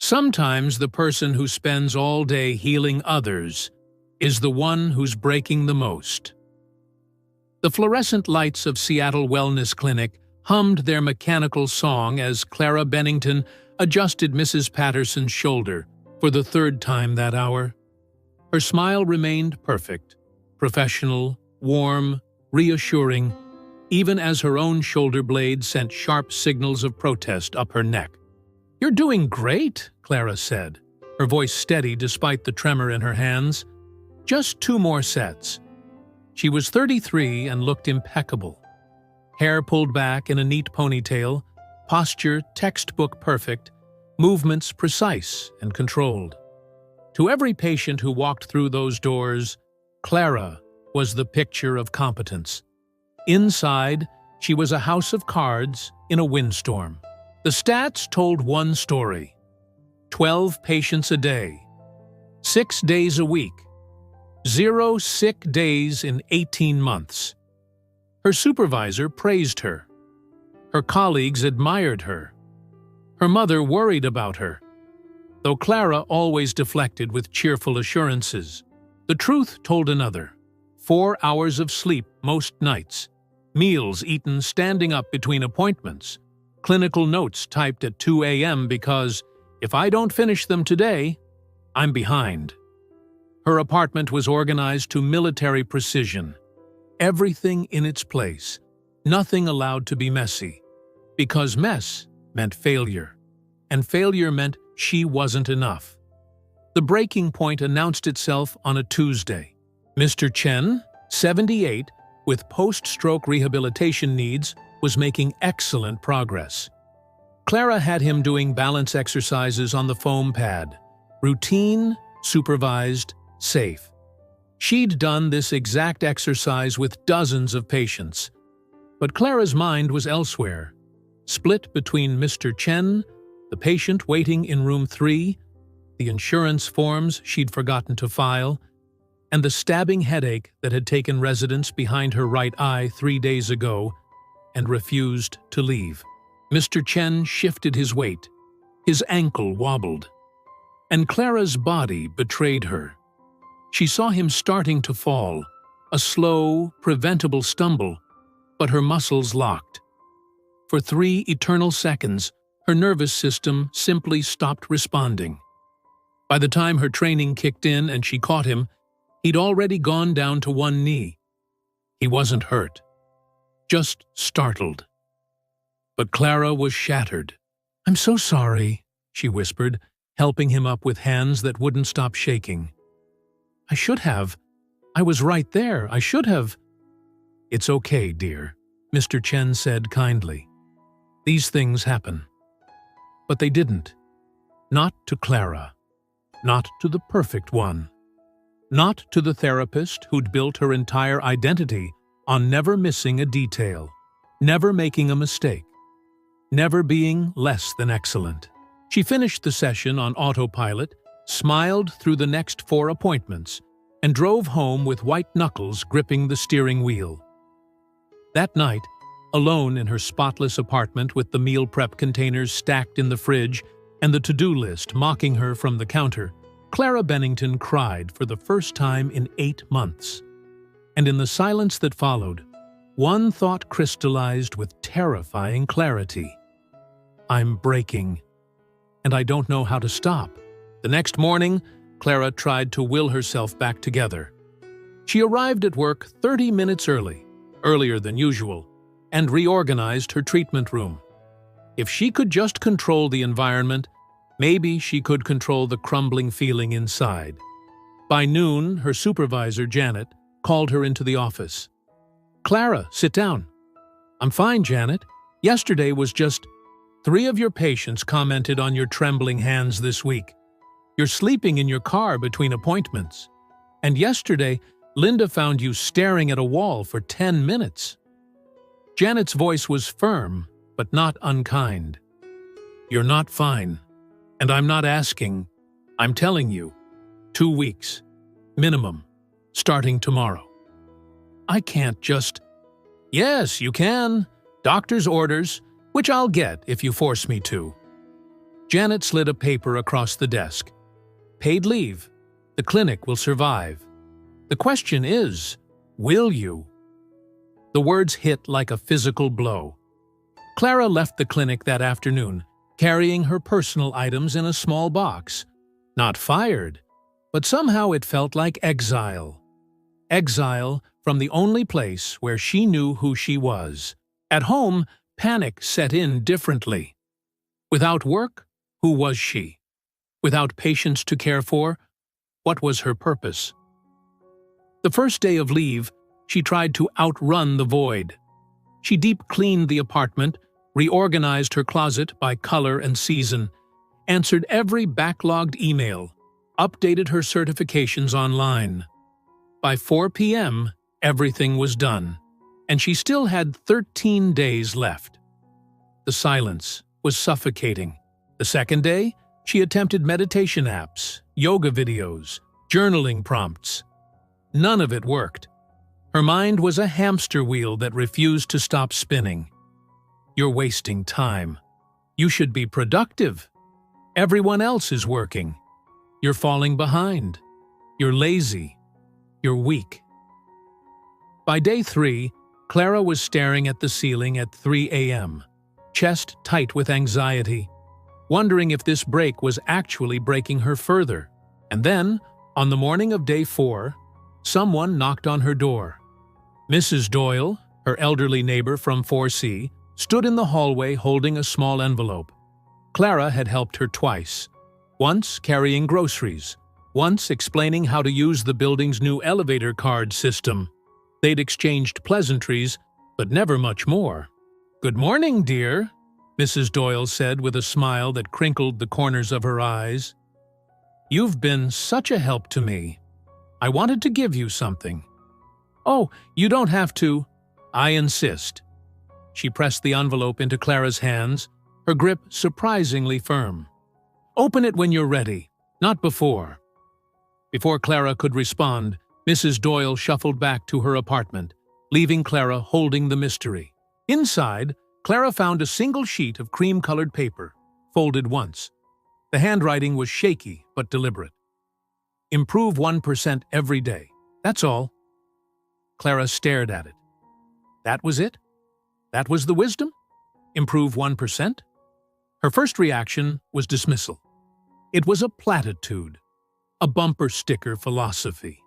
Sometimes the person who spends all day healing others is the one who's breaking the most. The fluorescent lights of Seattle Wellness Clinic hummed their mechanical song as Clara Bennington adjusted Mrs. Patterson's shoulder for the third time that hour. Her smile remained perfect, professional, warm, reassuring, even as her own shoulder blade sent sharp signals of protest up her neck. "You're doing great," Clara said, her voice steady despite the tremor in her hands. "Just 2 more sets." She was 33 and looked impeccable. Hair pulled back in a neat ponytail, posture textbook perfect, movements precise and controlled. To every patient who walked through those doors, Clara was the picture of competence. Inside, she was a house of cards in a windstorm. The stats told one story: 12 patients a day, 6 days a week, 0 sick days in 18 months. Her supervisor praised her. Her colleagues admired her. Her mother worried about her, though Clara always deflected with cheerful assurances. The truth told another: 4 hours of sleep most nights, meals eaten standing up between appointments, clinical notes typed at 2 a.m. because, if I don't finish them today, I'm behind. Her apartment was organized to military precision. Everything in its place, nothing allowed to be messy, because mess meant failure, and failure meant she wasn't enough. The breaking point announced itself on a Tuesday. Mr. Chen, 78, with post-stroke rehabilitation needs, was making excellent progress. Clara had him doing balance exercises on the foam pad. Routine, supervised, safe. She'd done this exact exercise with dozens of patients. But Clara's mind was elsewhere, split between Mr. Chen, the patient waiting in room 3, the insurance forms she'd forgotten to file, and the stabbing headache that had taken residence behind her right eye 3 days ago and refused to leave. Mr. Chen shifted his weight. His ankle wobbled. And Clara's body betrayed her. She saw him starting to fall, a slow, preventable stumble, but her muscles locked. For 3 eternal seconds, her nervous system simply stopped responding. By the time her training kicked in and she caught him, he'd already gone down to one knee. He wasn't hurt, just startled. But Clara was shattered. "I'm so sorry," she whispered, helping him up with hands that wouldn't stop shaking. "I should have. I was right there. I should have." "It's okay, dear," Mr. Chen said kindly. "These things happen." But they didn't. Not to Clara. Not to the perfect one. Not to the therapist who'd built her entire identity on never missing a detail, never making a mistake, never being less than excellent. She finished the session on autopilot, smiled through the next 4 appointments, and drove home with white knuckles gripping the steering wheel. That night, alone in her spotless apartment with the meal prep containers stacked in the fridge and the to-do list mocking her from the counter, Clara Bennington cried for the first time in 8 months. And in the silence that followed, one thought crystallized with terrifying clarity: "I'm breaking, and I don't know how to stop." The next morning, Clara tried to will herself back together. She arrived at work 30 minutes early, earlier than usual, and reorganized her treatment room. If she could just control the environment, maybe she could control the crumbling feeling inside. By noon, her supervisor, Janet, called her into the office. "Clara, sit down." "I'm fine, Janet. Yesterday was just 3 of your patients commented on your trembling hands this week. You're sleeping in your car between appointments. And yesterday, Linda found you staring at a wall for 10 minutes. Janet's voice was firm, but not unkind. "You're not fine. And I'm not asking. I'm telling you. 2 weeks. Minimum. Starting tomorrow." "I can't just—" "Yes, you can. Doctor's orders, which I'll get if you force me to." Janet slid a paper across the desk. Paid leave. The clinic will survive. The question is, will you? The words hit like a physical blow. Clara left the clinic that afternoon, carrying her personal items in a small box. Not fired, but somehow it felt like exile. Exile from the only place where she knew who she was. At home, panic set in differently. Without work, who was she? Without patients to care for, what was her purpose? The first day of leave, she tried to outrun the void. She deep-cleaned the apartment, reorganized her closet by color and season, answered every backlogged email, updated her certifications online. By 4 p.m., everything was done, and she still had 13 days left. The silence was suffocating. The second day, she attempted meditation apps, yoga videos, journaling prompts. None of it worked. Her mind was a hamster wheel that refused to stop spinning. You're wasting time. You should be productive. Everyone else is working. You're falling behind. You're lazy. You're weak. By day 3, Clara was staring at the ceiling at 3 a.m., chest tight with anxiety, wondering if this break was actually breaking her further. And then, on the morning of day 4, someone knocked on her door. Mrs. Doyle, her elderly neighbor from 4C, stood in the hallway holding a small envelope. Clara had helped her twice, once carrying groceries, once explaining how to use the building's new elevator card system. They'd exchanged pleasantries, but never much more. "Good morning, dear," Mrs. Doyle said with a smile that crinkled the corners of her eyes. "You've been such a help to me. I wanted to give you something." "Oh, you don't have to." "I insist." She pressed the envelope into Clara's hands, her grip surprisingly firm. "Open it when you're ready, not before." Before Clara could respond, Mrs. Doyle shuffled back to her apartment, leaving Clara holding the mystery. Inside, Clara found a single sheet of cream-colored paper, folded once. The handwriting was shaky but deliberate. "Improve 1% every day. That's all." Clara stared at it. That was it? That was the wisdom? Improve 1%? Her first reaction was dismissal. It was a platitude, a bumper sticker philosophy,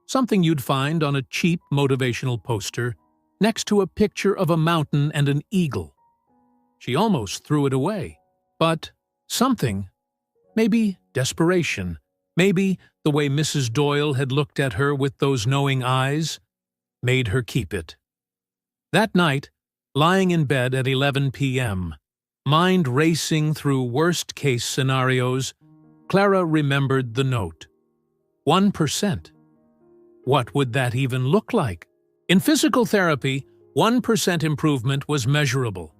something you'd find on a cheap motivational poster next to a picture of a mountain and an eagle. She almost threw it away. But something, maybe desperation, maybe the way Mrs. Doyle had looked at her with those knowing eyes, made her keep it. That night, lying in bed at 11 p.m., mind racing through worst-case scenarios, Clara remembered the note. 1%. What would that even look like? In physical therapy, 1% improvement was measurable.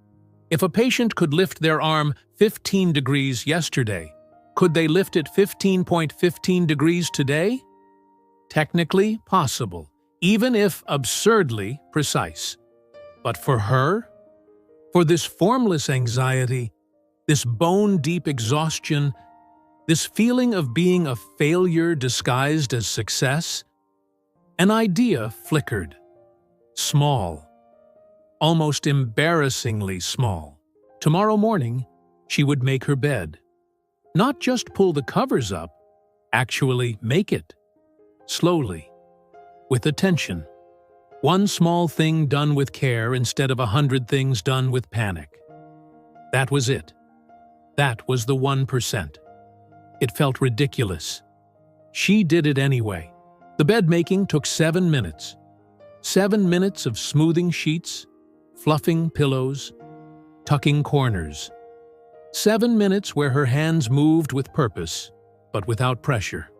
If a patient could lift their arm 15 degrees yesterday, could they lift it 15.15 degrees today? Technically possible, even if absurdly precise. But for her? For this formless anxiety, this bone-deep exhaustion, this feeling of being a failure disguised as success? An idea flickered. Small. Almost embarrassingly small. Tomorrow morning, she would make her bed. Not just pull the covers up, actually make it. Slowly. With attention. One small thing done with care instead of 100 things done with panic. That was it. That was the 1%. It felt ridiculous. She did it anyway. The bed making took 7 minutes. 7 minutes of smoothing sheets, fluffing pillows, tucking corners. 7 minutes where her hands moved with purpose, but without pressure.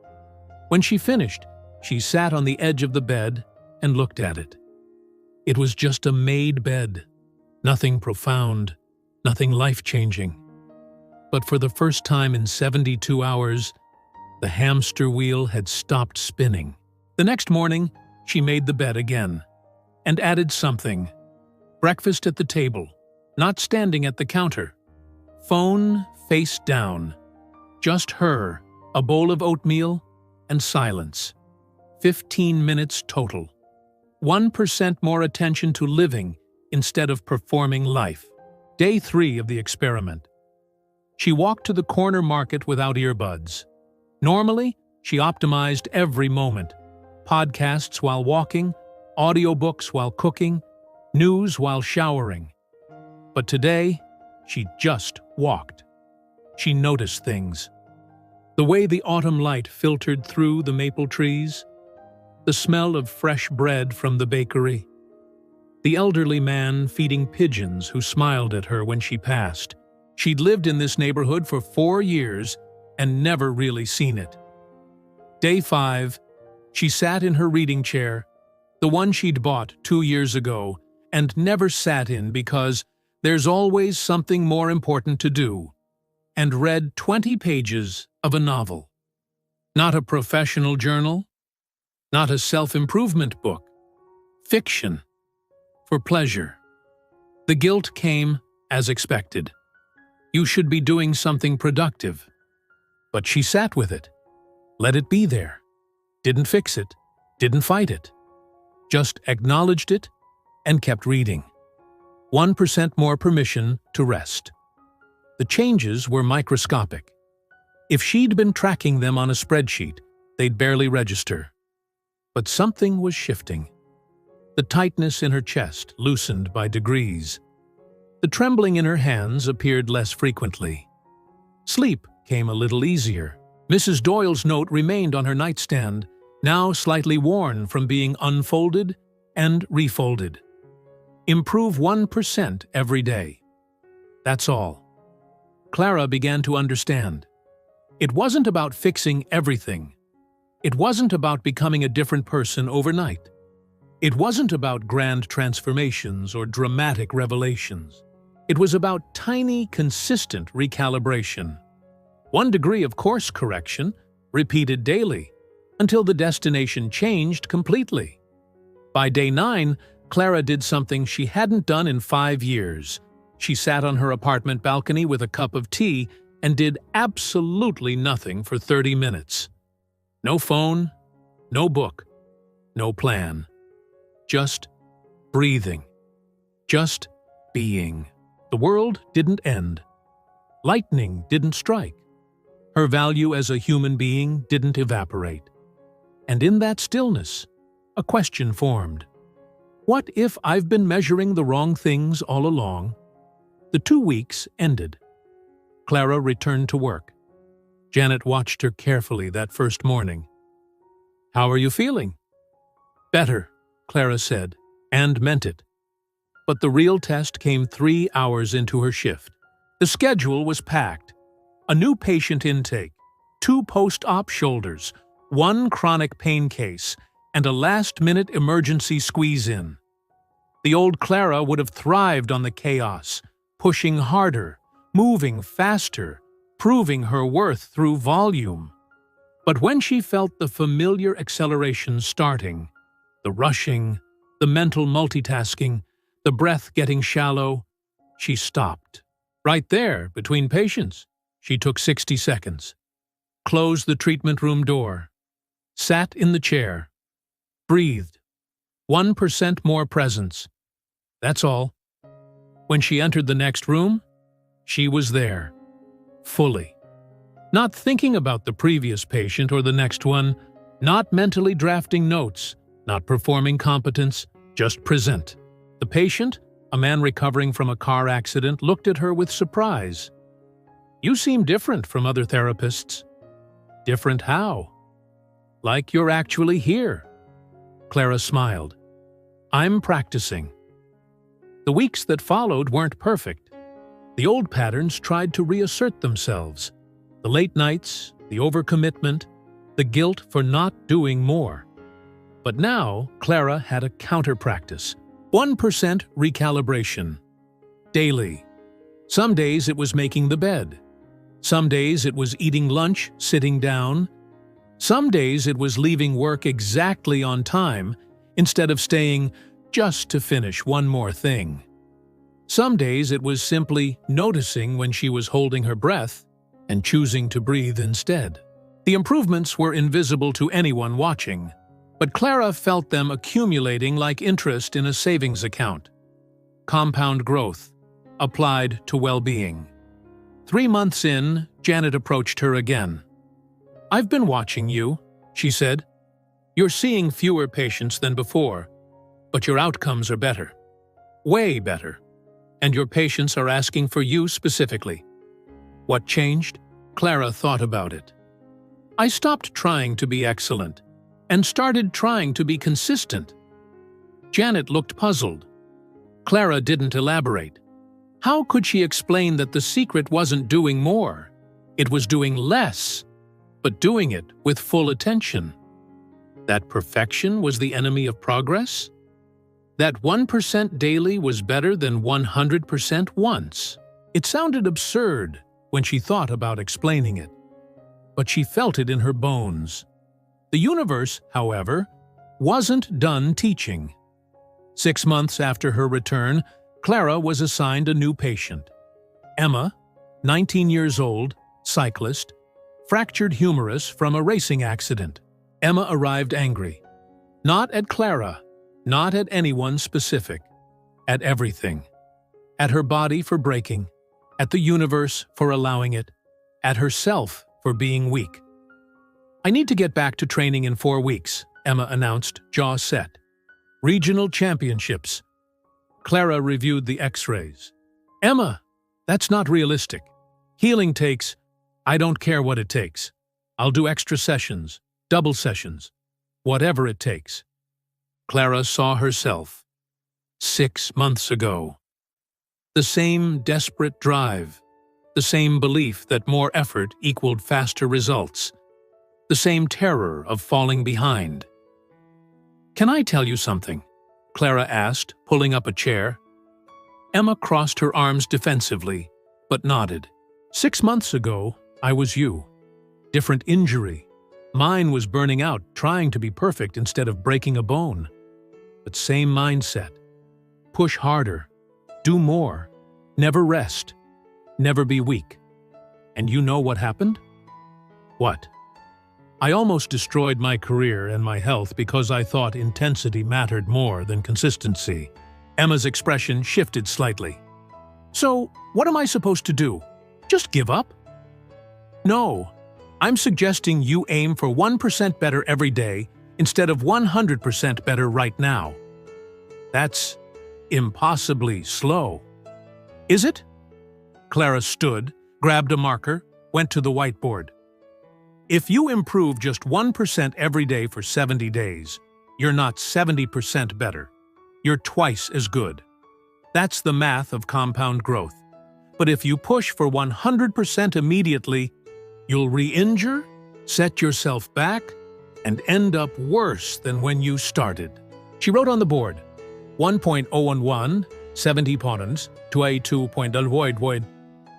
When she finished, she sat on the edge of the bed and looked at it. It was just a made bed. Nothing profound, nothing life-changing. But for the first time in 72 hours, the hamster wheel had stopped spinning. The next morning, she made the bed again, and added something. Breakfast at the table, not standing at the counter. Phone face down. Just her, a bowl of oatmeal, and silence. 15 minutes total. 1% more attention to living instead of performing life. Day 3 of the experiment. She walked to the corner market without earbuds. Normally, she optimized every moment. Podcasts while walking, audiobooks while cooking, news while showering. But today, she just walked. She noticed things. The way the autumn light filtered through the maple trees, the smell of fresh bread from the bakery, the elderly man feeding pigeons who smiled at her when she passed. She'd lived in this neighborhood for 4 years and never really seen it. Day 5, she sat in her reading chair, the one she'd bought 2 years ago and never sat in because there's always something more important to do, and read 20 pages of a novel. Not a professional journal, not a self-improvement book. Fiction. For pleasure. The guilt came as expected. You should be doing something productive. But she sat with it. Let it be there. Didn't fix it. Didn't fight it. Just acknowledged it and kept reading. 1% more permission to rest. The changes were microscopic. If she'd been tracking them on a spreadsheet, they'd barely register. But something was shifting. The tightness in her chest loosened by degrees. The trembling in her hands appeared less frequently. Sleep came a little easier. Mrs. Doyle's note remained on her nightstand, now slightly worn from being unfolded and refolded. Improve 1% every day. That's all. Clara began to understand. It wasn't about fixing everything. It wasn't about becoming a different person overnight. It wasn't about grand transformations or dramatic revelations. It was about tiny, consistent recalibration. 1 degree of course correction, repeated daily, until the destination changed completely. By day 9, Clara did something she hadn't done in 5 years. She sat on her apartment balcony with a cup of tea and did absolutely nothing for 30 minutes. No phone, no book, no plan. Just breathing. Just being. The world didn't end. Lightning didn't strike. Her value as a human being didn't evaporate. And in that stillness, a question formed. What if I've been measuring the wrong things all along? The 2 weeks ended. Clara returned to work. Janet watched her carefully that first morning. "How are you feeling?" "Better," Clara said, and meant it. But the real test came 3 hours into her shift. The schedule was packed. A new patient intake, 2 post-op shoulders, 1 chronic pain case, and a last-minute emergency squeeze-in. The old Clara would have thrived on the chaos, pushing harder, moving faster, proving her worth through volume. But when she felt the familiar acceleration starting, the rushing, the mental multitasking, the breath getting shallow, she stopped. Right there, between patients, she took 60 seconds. Closed the treatment room door. Sat in the chair. Breathed. 1% more presence. That's all. When she entered the next room, she was there. Fully. Not thinking about the previous patient or the next one, not mentally drafting notes, not performing competence, just present. The patient, a man recovering from a car accident, looked at her with surprise. "You seem different from other therapists." "Different how?" "Like you're actually here." Clara smiled. "I'm practicing." The weeks that followed weren't perfect. The old patterns tried to reassert themselves. The late nights, the overcommitment, the guilt for not doing more. But now, Clara had a counter-practice. 1% recalibration. Daily. Some days it was making the bed. Some days it was eating lunch, sitting down. Some days it was leaving work exactly on time, instead of staying just to finish one more thing. Some days it was simply noticing when she was holding her breath and choosing to breathe instead. The improvements were invisible to anyone watching, but Clara felt them accumulating like interest in a savings account. Compound growth, applied to well-being. 3 months in, Janet approached her again. "I've been watching you," she said. "You're seeing fewer patients than before, but your outcomes are better. Way better. And your patients are asking for you specifically." What changed? Clara thought about it. "I stopped trying to be excellent and started trying to be consistent." Janet looked puzzled. Clara didn't elaborate. How could she explain that the secret wasn't doing more? It was doing less, but doing it with full attention. That perfection was the enemy of progress? That 1% daily was better than 100% once? It sounded absurd when she thought about explaining it, but she felt it in her bones. The universe, however, wasn't done teaching. 6 months after her return, Clara was assigned a new patient. Emma, 19 years old, cyclist, fractured humerus from a racing accident. Emma arrived angry. Not at Clara, not at anyone specific. At everything. At her body for breaking, at the universe for allowing it, at herself for being weak. "I need to get back to training in 4 weeks, Emma announced, jaw set. "Regional championships." Clara reviewed the x-rays. "Emma, that's not realistic. Healing takes, I don't care what it takes. I'll do extra sessions, double sessions, whatever it takes." Clara saw herself 6 months ago. The same desperate drive, the same belief that more effort equaled faster results, the same terror of falling behind. "Can I tell you something?" Clara asked, pulling up a chair. Emma crossed her arms defensively, but nodded. 6 months ago, I was you. Different injury. Mine was burning out, trying to be perfect instead of breaking a bone. But same mindset. Push harder. Do more. Never rest. Never be weak. And you know what happened? What? I almost destroyed my career and my health because I thought intensity mattered more than consistency. Emma's expression shifted slightly. "So, what am I supposed to do? Just give up?" "No. I'm suggesting you aim for 1% better every day instead of 100% better right now." "That's impossibly slow." "Is it?" Clara stood, grabbed a marker, went to the whiteboard. "If you improve just 1% every day for 70 days, you're not 70% better. You're twice as good. That's the math of compound growth. But if you push for 100% immediately, you'll re-injure, set yourself back, and end up worse than when you started." She wrote on the board, 1.011, 70 pounds, 2.2.0,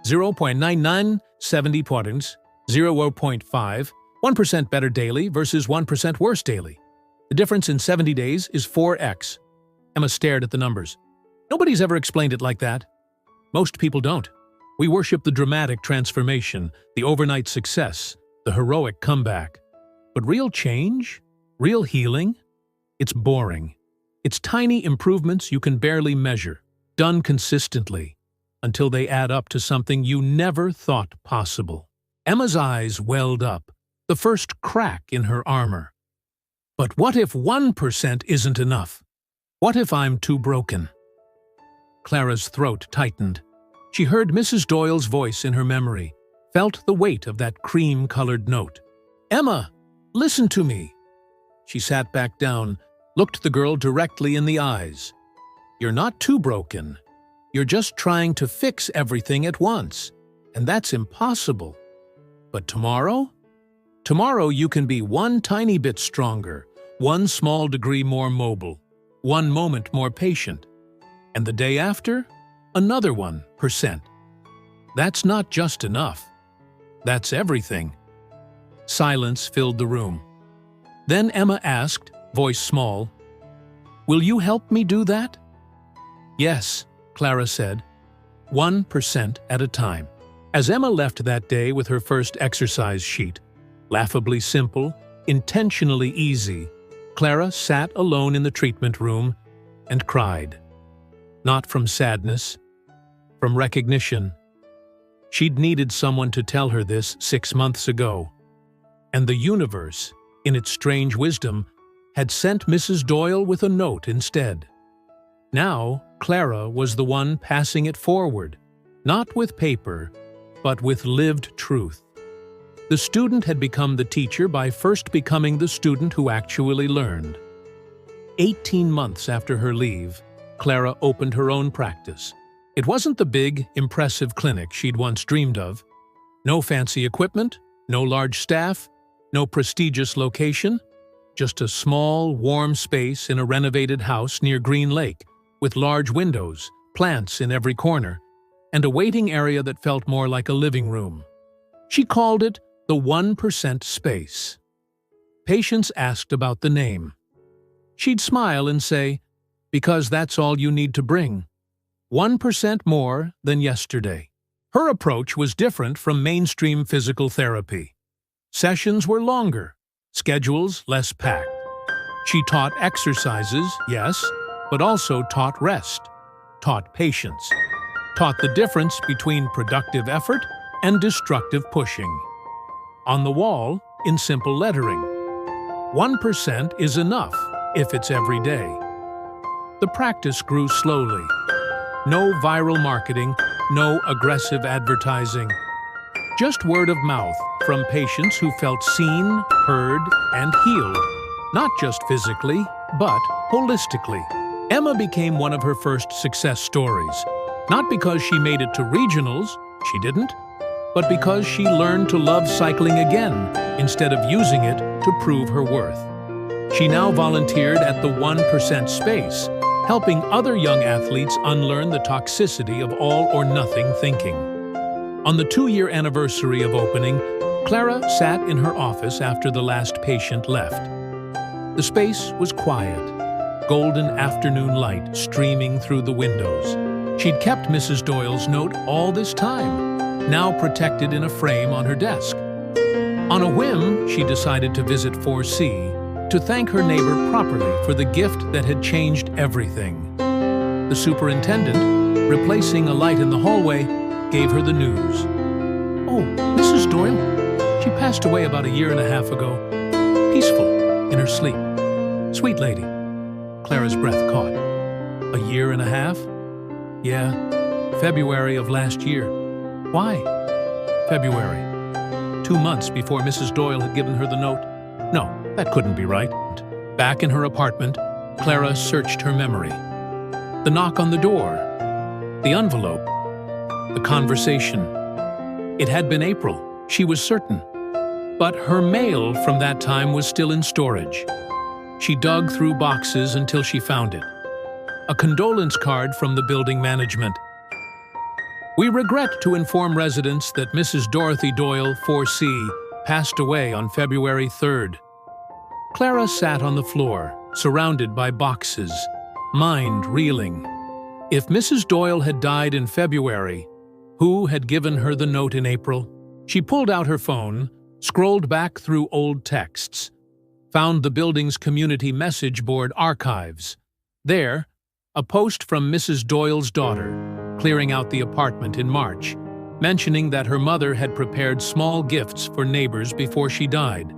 0.99, 70 pounds, 0.5, 1% better daily versus 1% worse daily. The difference in 70 days is 4x. Emma stared at the numbers. Nobody's ever explained it like that. Most people don't. We worship the dramatic transformation, the overnight success, the heroic comeback. But real change? Real healing? It's boring. It's tiny improvements you can barely measure, done consistently, until they add up to something you never thought possible. Emma's eyes welled up, the first crack in her armor. But what if 1% isn't enough? What if I'm too broken? Clara's throat tightened. She heard Mrs. Doyle's voice in her memory, felt the weight of that cream-colored note. "Emma, listen to me." She sat back down, looked the girl directly in the eyes. "You're not too broken. You're just trying to fix everything at once, and that's impossible. But tomorrow? Tomorrow you can be one tiny bit stronger, one small degree more mobile, one moment more patient. And the day after, another 1%. That's not just enough. That's everything." Silence filled the room. Then Emma asked, voice small, "Will you help me do that?" "Yes," Clara said, 1% at a time. As Emma left that day with her first exercise sheet, laughably simple, intentionally easy, Clara sat alone in the treatment room and cried. Not from sadness, from recognition. She'd needed someone to tell her this 6 months ago. And the universe, in its strange wisdom, had sent Mrs. Doyle with a note instead. Now, Clara was the one passing it forward, not with paper, but with lived truth. The student had become the teacher by first becoming the student who actually learned. 18 months after her leave, Clara opened her own practice. It wasn't the big, impressive clinic she'd once dreamed of. No fancy equipment, no large staff, no prestigious location, just a small, warm space in a renovated house near Green Lake, with large windows, plants in every corner, and a waiting area that felt more like a living room. She called it the 1% space. Patients asked about the name. She'd smile and say, because that's all you need to bring. 1% more than yesterday. Her approach was different from mainstream physical therapy. Sessions were longer, schedules less packed. She taught exercises, yes, but also taught rest, taught patience, taught the difference between productive effort and destructive pushing. On the wall, in simple lettering, 1% is enough if it's every day. The practice grew slowly. No viral marketing, no aggressive advertising. Just word of mouth from patients who felt seen, heard, and healed, not just physically, but holistically. Emma became one of her first success stories, not because she made it to regionals, she didn't, but because she learned to love cycling again instead of using it to prove her worth. She now volunteered at the 1% space, helping other young athletes unlearn the toxicity of all-or-nothing thinking. On the 2-year anniversary of opening, Clara sat in her office after the last patient left. The space was quiet, golden afternoon light streaming through the windows. She'd kept Mrs. Doyle's note all this time, now protected in a frame on her desk. On a whim, she decided to visit 4C to thank her neighbor properly for the gift that had changed everything. The superintendent, replacing a light in the hallway, gave her the news. Oh, Mrs. Doyle, she passed away about 1.5 years ago. Peaceful, in her sleep. Sweet lady. Clara's breath caught. 1.5 years? Yeah, February of last year. Why? February. 2 months before Mrs. Doyle had given her the note. No, that couldn't be right. Back in her apartment, Clara searched her memory. The knock on the door, the envelope, the conversation. It had been April, she was certain. But her mail from that time was still in storage. She dug through boxes until she found it. A condolence card from the building management. We regret to inform residents that Mrs. Dorothy Doyle, 4C, passed away on February 3rd. Clara sat on the floor, surrounded by boxes, mind reeling. If Mrs. Doyle had died in February, who had given her the note in April? She pulled out her phone, scrolled back through old texts, found the building's community message board archives. There, a post from Mrs. Doyle's daughter, clearing out the apartment in March, mentioning that her mother had prepared small gifts for neighbors before she died.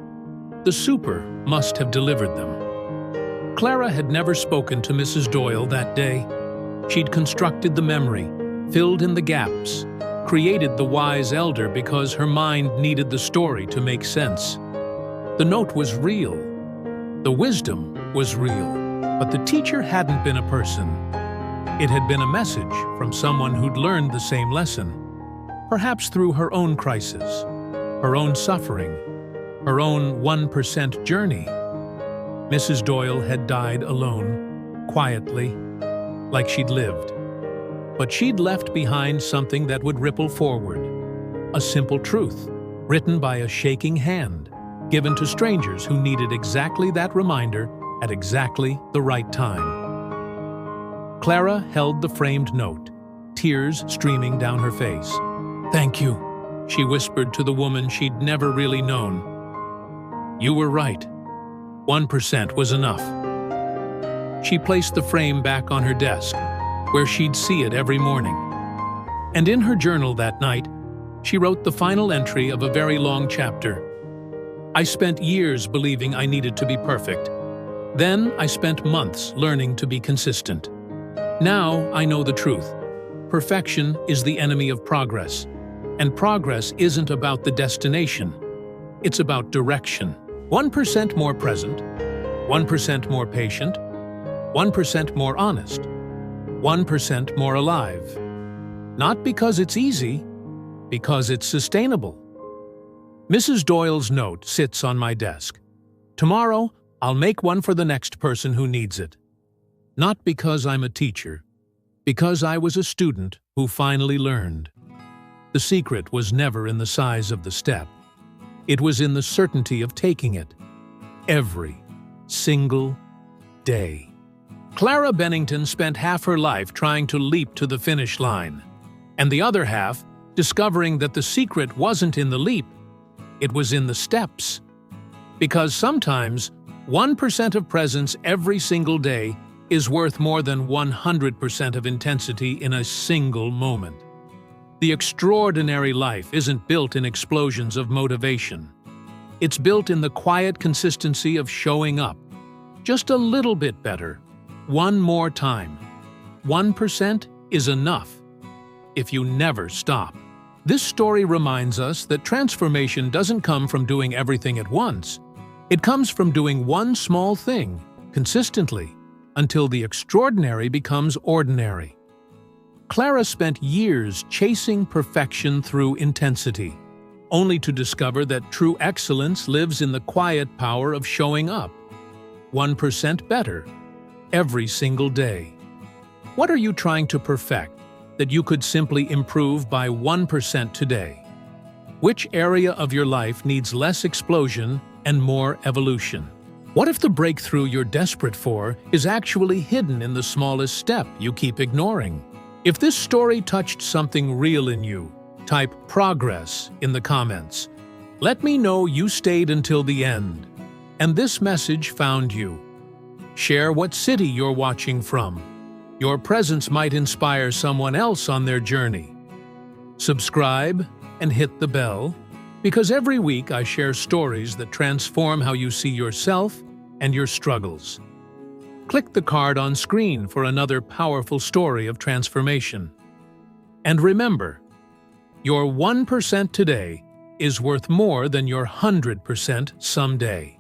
The super must have delivered them. Clara had never spoken to Mrs. Doyle that day. She'd constructed the memory, filled in the gaps, created the wise elder because her mind needed the story to make sense. The note was real. The wisdom was real. But the teacher hadn't been a person. It had been a message from someone who'd learned the same lesson, perhaps through her own crisis, her own suffering, her own 1% journey. Mrs. Doyle had died alone, quietly, like she'd lived. But she'd left behind something that would ripple forward, a simple truth, written by a shaking hand, given to strangers who needed exactly that reminder at exactly the right time. Clara held the framed note, tears streaming down her face. "Thank you," she whispered to the woman she'd never really known. "You were right. 1% was enough." She placed the frame back on her desk, where she'd see it every morning. And in her journal that night, she wrote the final entry of a very long chapter. "I spent years believing I needed to be perfect. Then I spent months learning to be consistent. Now I know the truth. Perfection is the enemy of progress, and progress isn't about the destination. It's about direction. 1% more present, 1% more patient, 1% more honest, 1% more alive. Not because it's easy, because it's sustainable." Mrs. Doyle's note sits on my desk. Tomorrow, I'll make one for the next person who needs it. Not because I'm a teacher, because I was a student who finally learned. The secret was never in the size of the step. It was in the certainty of taking it. Every single day. Clara Bennington spent half her life trying to leap to the finish line, and the other half discovering that the secret wasn't in the leap, it was in the steps. Because sometimes 1% of presence every single day is worth more than 100% of intensity in a single moment. The extraordinary life isn't built in explosions of motivation. It's built in the quiet consistency of showing up. Just a little bit better. One more time. 1% is enough if you never stop. This story reminds us that transformation doesn't come from doing everything at once. It comes from doing one small thing, consistently, until the extraordinary becomes ordinary. Clara spent years chasing perfection through intensity, only to discover that true excellence lives in the quiet power of showing up. 1% better, every single day. What are you trying to perfect that you could simply improve by 1% today? Which area of your life needs less explosion and more evolution? What if the breakthrough you're desperate for is actually hidden in the smallest step you keep ignoring? If this story touched something real in you, type "progress" in the comments. Let me know you stayed until the end, and this message found you. Share what city you're watching from. Your presence might inspire someone else on their journey. Subscribe and hit the bell, because every week I share stories that transform how you see yourself and your struggles. Click the card on screen for another powerful story of transformation. And remember, your 1% today is worth more than your 100% someday.